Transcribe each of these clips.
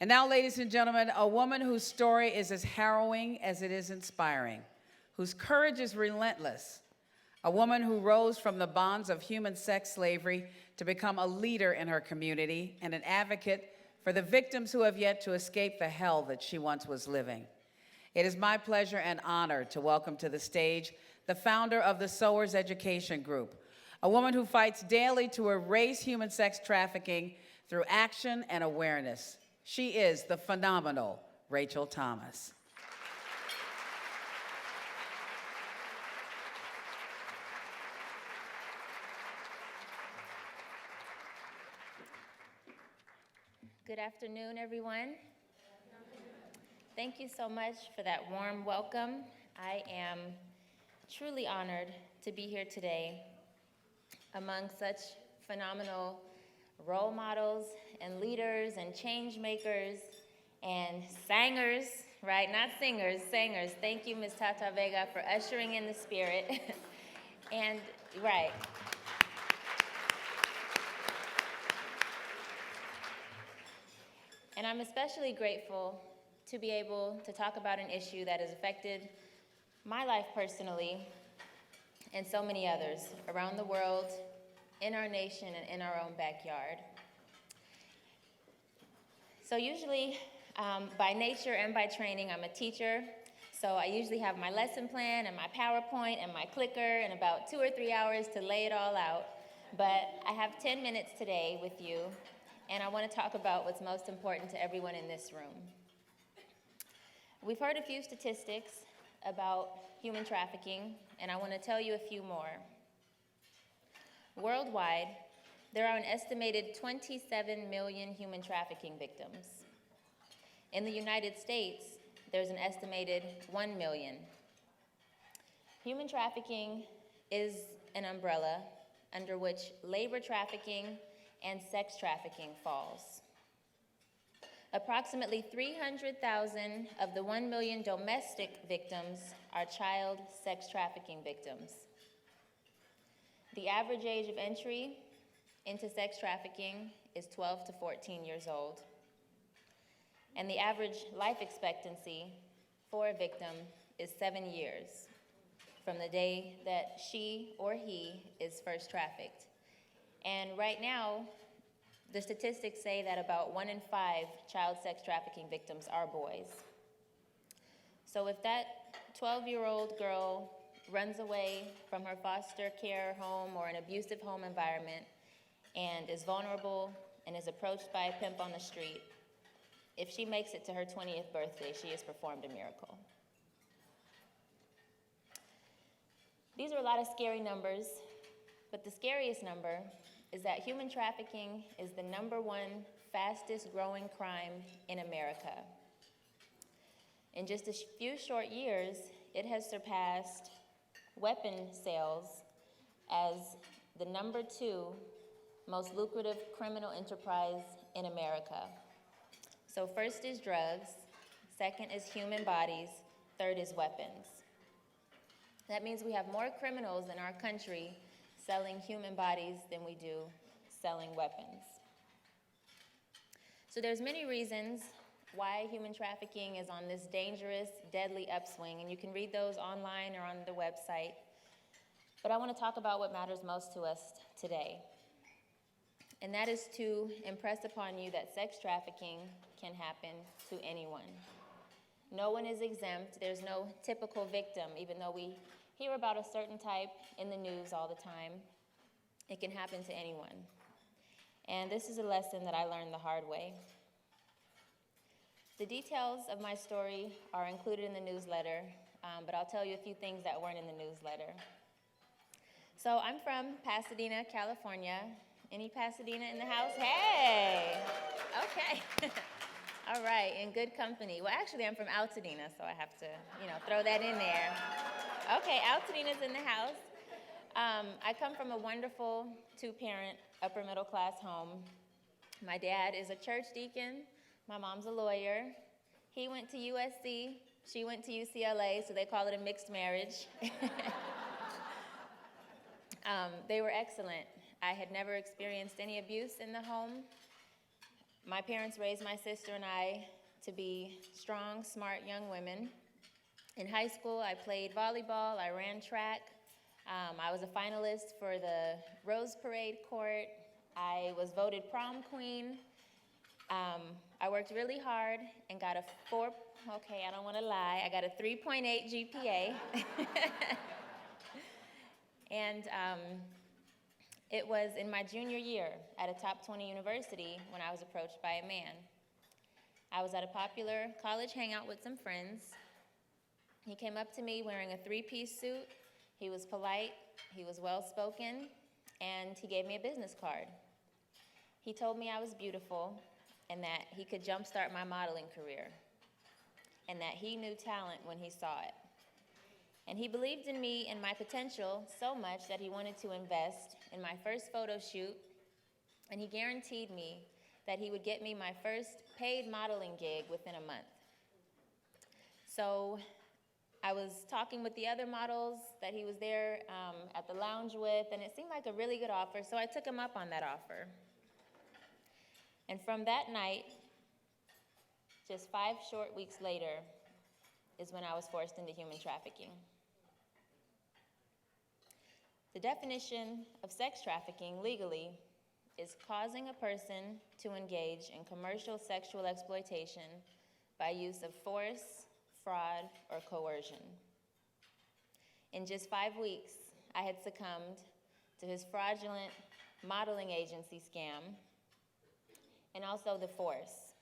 And now, ladies and gentlemen, a woman whose story is as harrowing as it is inspiring, whose courage is relentless, a woman who rose from the bonds of human sex slavery to become a leader in her community and an advocate for the victims who have yet to escape the hell that she once was living. It is my pleasure and honor to welcome to the stage the founder of the Sowers Education Group, a woman who fights daily to erase human sex trafficking through action and awareness. She is the phenomenal Rachel Thomas. Good afternoon, everyone. Thank you so much for that warm welcome. I am truly honored to be here today among such phenomenal role models and leaders and change makers and singers, right? Not singers, singers. Thank you, Ms. Tata Vega, for ushering in the spirit. And, right. And I'm especially grateful to be able to talk about an issue that has affected my life personally and so many others around the world, in our nation, and in our own backyard. So usually, by nature and by training, I'm a teacher. So I usually have my lesson plan and my PowerPoint and my clicker and about 2 or 3 hours to lay it all out. But I have 10 minutes today with you, and I want to talk about what's most important to everyone in this room. We've heard a few statistics about human trafficking, and I want to tell you a few more. Worldwide, there are an estimated 27 million human trafficking victims. In the United States, there's an estimated 1 million. Human trafficking is an umbrella under which labor trafficking and sex trafficking falls. Approximately 300,000 of the 1 million domestic victims are child sex trafficking victims. The average age of entry into sex trafficking is 12 to 14 years old. And the average life expectancy for a victim is 7 years from the day that she or he is first trafficked. And right now, the statistics say that about 1 in 5 child sex trafficking victims are boys. So if that 12-year-old girl runs away from her foster care home or an abusive home environment and is vulnerable and is approached by a pimp on the street, if she makes it to her 20th birthday, she has performed a miracle. These are a lot of scary numbers, but the scariest number is that human trafficking is the #1 fastest growing crime in America. In just a few short years, it has surpassed weapon sales as the #2 most lucrative criminal enterprise in America. So first is drugs, second is human bodies, third is weapons. That means we have more criminals in our country selling human bodies than we do selling weapons. So there's many reasons why human trafficking is on this dangerous, deadly upswing, and you can read those online or on the website. But I want to talk about what matters most to us today. And that is to impress upon you that sex trafficking can happen to anyone. No one is exempt. There's no typical victim, even though we hear about a certain type in the news all the time. It can happen to anyone. And this is a lesson that I learned the hard way. The details of my story are included in the newsletter, but I'll tell you a few things that weren't in the newsletter. So I'm from Pasadena, California. Any Pasadena in the house? Hey! Okay. All right, in good company. Well, actually, I'm from Altadena, so I have to, throw that in there. Okay, Altadena's in the house. I come from a wonderful 2-parent, upper middle class home. My dad is a church deacon. My mom's a lawyer. He went to USC. She went to UCLA, so they call it a mixed marriage. They were excellent. I had never experienced any abuse in the home. My parents raised my sister and I to be strong, smart young women. In high school, I played volleyball, I ran track. I was a finalist for the Rose Parade Court. I was voted prom queen. I worked really hard and got a I don't want to lie, I got a 3.8 GPA. And it was in my junior year at a top 20 university when I was approached by a man. I was at a popular college hangout with some friends. He came up to me wearing a three-piece suit. He was polite, he was well-spoken, and he gave me a business card. He told me I was beautiful and that he could jumpstart my modeling career and that he knew talent when he saw it. And he believed in me and my potential so much that he wanted to invest in my first photo shoot, and he guaranteed me that he would get me my first paid modeling gig within a month. So I was talking with the other models that he was there at the lounge with, and it seemed like a really good offer, so I took him up on that offer. And from that night, just 5 short weeks later, is when I was forced into human trafficking. The definition of sex trafficking legally is causing a person to engage in commercial sexual exploitation by use of force, fraud, or coercion. In just 5 weeks, I had succumbed to his fraudulent modeling agency scam and also the force.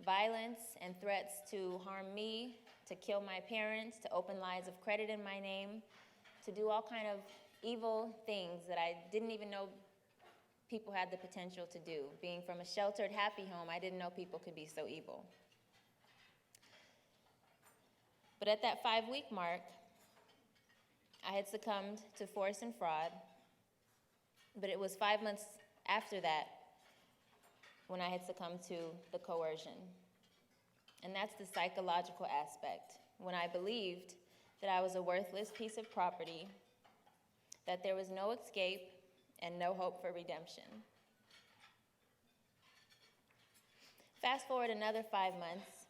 Violence and threats to harm me, to kill my parents, to open lines of credit in my name, to do all kind of evil things that I didn't even know people had the potential to do. Being from a sheltered, happy home, I didn't know people could be so evil. But at that 5-week mark, I had succumbed to force and fraud, but it was 5 months after that when I had succumbed to the coercion. And that's the psychological aspect, when I believed that I was a worthless piece of property, that there was no escape and no hope for redemption. Fast forward another 5 months.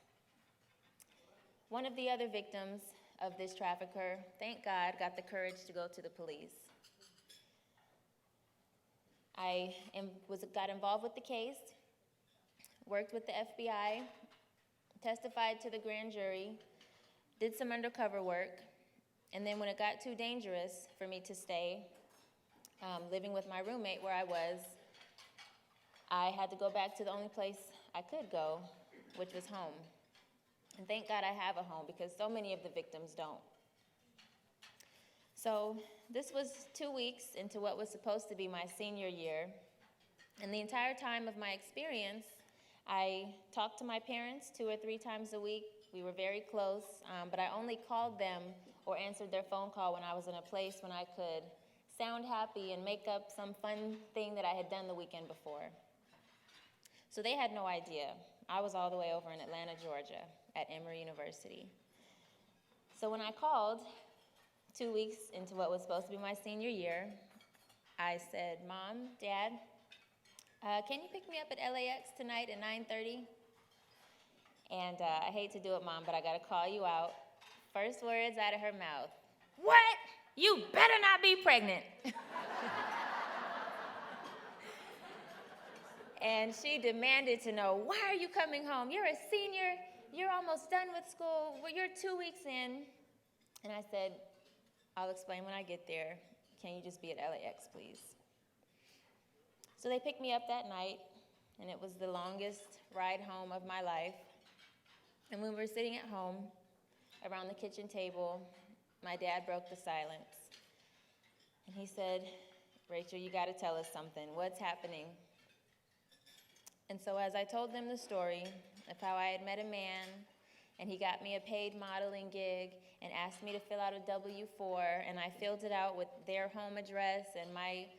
One of the other victims of this trafficker, thank God, got the courage to go to the police. I got involved with the case, worked with the FBI, testified to the grand jury, did some undercover work, and then when it got too dangerous for me to stay living with my roommate where I had to go back to the only place I could go, which was home. And thank God I have a home, because so many of the victims don't. So this was 2 weeks into what was supposed to be my senior year. And the entire time of my experience, I talked to my parents 2 or 3 times a week. We were very close, but I only called them or answered their phone call when I was in a place when I could sound happy and make up some fun thing that I had done the weekend before. So they had no idea. I was all the way over in Atlanta, Georgia, at Emory University. So when I called 2 weeks into what was supposed to be my senior year, I said, "Mom, Dad, can you pick me up at LAX tonight at 9:30? And I hate to do it, Mom, but I gotta call you out." First words out of her mouth, "What? You better not be pregnant." And she demanded to know, "Why are you coming home? You're a senior, you're almost done with school, well, you're 2 weeks in." And I said, "I'll explain when I get there. Can you just be at LAX, please?" So they picked me up that night, and it was the longest ride home of my life. And when we were sitting at home around the kitchen table, my dad broke the silence. And he said, "Rachel, you gotta tell us something. What's happening?" And so as I told them the story of how I had met a man, and he got me a paid modeling gig and asked me to fill out a W-4, and I filled it out with their home address and my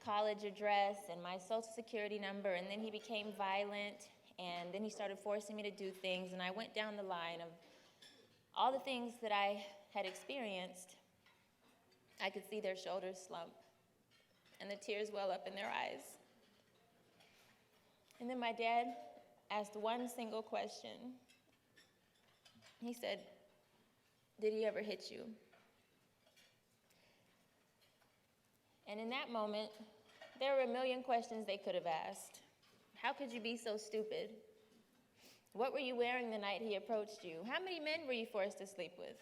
college address and my social security number, and then he became violent, and then he started forcing me to do things, and I went down the line of all the things that I had experienced. I could see their shoulders slump and the tears well up in their eyes. And then my dad asked one single question. He said, "Did he ever hit you?" And in that moment, there were a million questions they could have asked. How could you be so stupid? What were you wearing the night he approached you? How many men were you forced to sleep with?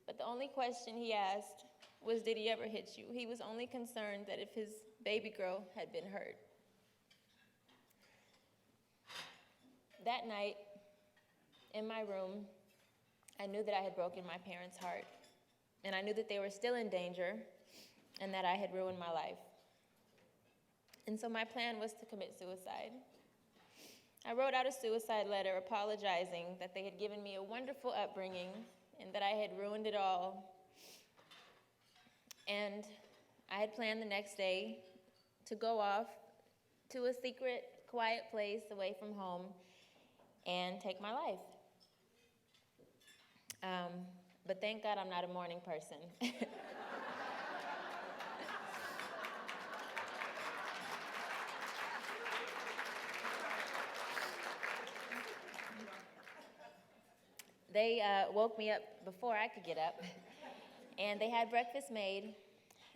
But the only question he asked was, did he ever hit you? He was only concerned that if his baby girl had been hurt. That night, in my room, I knew that I had broken my parents' heart, and I knew that they were still in danger, and that I had ruined my life. And so my plan was to commit suicide. I wrote out a suicide letter apologizing that they had given me a wonderful upbringing and that I had ruined it all. And I had planned the next day to go off to a secret, quiet place away from home and take my life. But thank God I'm not a morning person. They woke me up before I could get up, and they had breakfast made,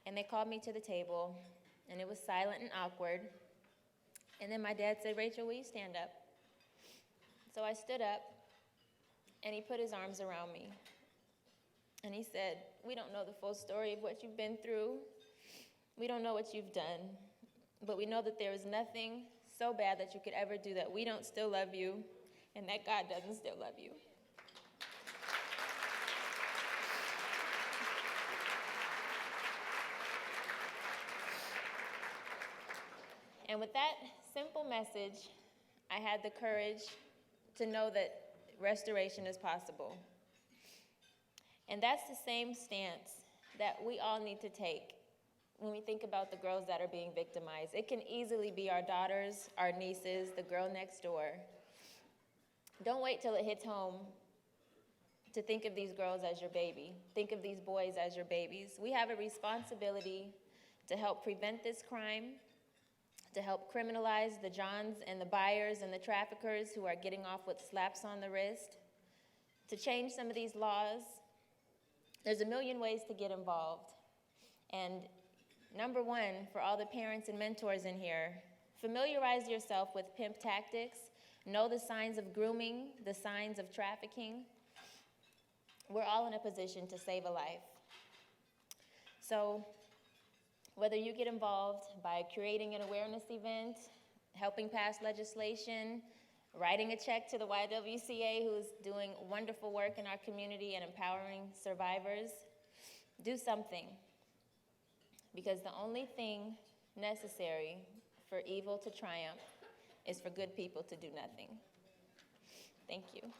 and they called me to the table, and it was silent and awkward. And then my dad said, "Rachel, will you stand up?" So I stood up, and he put his arms around me, and he said, "We don't know the full story of what you've been through. We don't know what you've done, but we know that there is nothing so bad that you could ever do that we don't still love you, and that God doesn't still love you." And with that simple message, I had the courage to know that restoration is possible. And that's the same stance that we all need to take when we think about the girls that are being victimized. It can easily be our daughters, our nieces, the girl next door. Don't wait till it hits home to think of these girls as your baby. Think of these boys as your babies. We have a responsibility to help prevent this crime, to help criminalize the Johns and the buyers and the traffickers who are getting off with slaps on the wrist, to change some of these laws. There's a million ways to get involved. And number one, for all the parents and mentors in here, familiarize yourself with pimp tactics. Know the signs of grooming, the signs of trafficking. We're all in a position to save a life. So whether you get involved by creating an awareness event, helping pass legislation, writing a check to the YWCA, who is doing wonderful work in our community and empowering survivors, do something. Because the only thing necessary for evil to triumph is for good people to do nothing. Thank you.